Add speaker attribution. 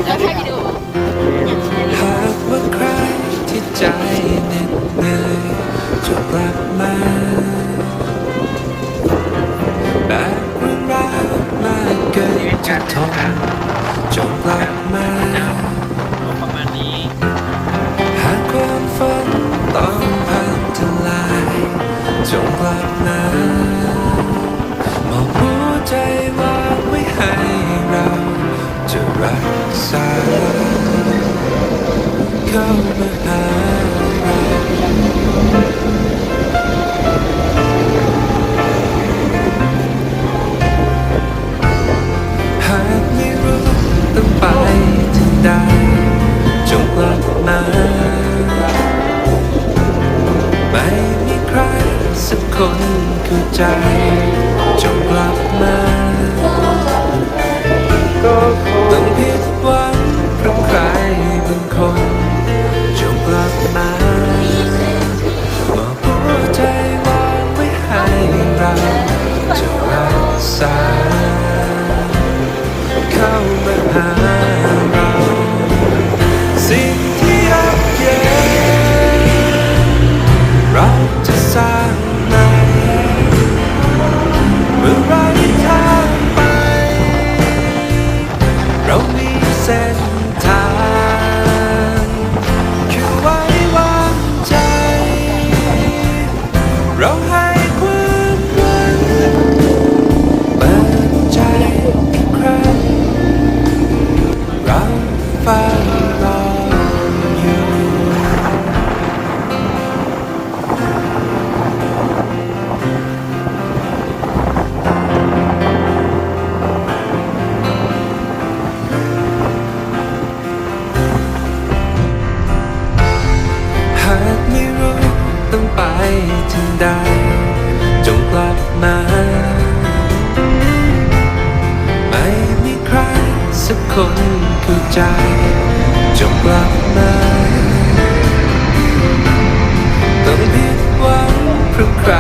Speaker 1: แล้วถ่ายวิดีโอ
Speaker 2: หากว่าใครที่ใจเหน็ดเหนื่อยจงกลับมาแบกเรื่องราวมากเกินจะทนจงกลับมา
Speaker 3: ประมาณนี้
Speaker 2: หากความฝันต้องพังทลายจงกลับมามอบหัวใจวางไว้ให้เราจะรักษาเข้ามาหาเราหากไม่รู้ต้องไปที่ใดจงกลับมาไม่มีใครสักคนเข้าใจจงกลับมาต้องผิดหวังเพราะใครบางคนจงกลับมามอบหัวใจวางไว้ให้เราจะรักษาเข้ามาหาเราสิ่งที่ยับเยินเราจะสร้างใหม่เมื่อเราได้ทางไปเรามีเส้นทางแค่ไว้วางใจเราให้ความหวังเปิดใจอีกครั้งเราเฝ้ารออยู่หากไม่รู้ต้องไปถึงใดจงกลับมาไม่มีใครสักคนเข้าใจจงกลับมาต้องผิดหวังเพราะใคร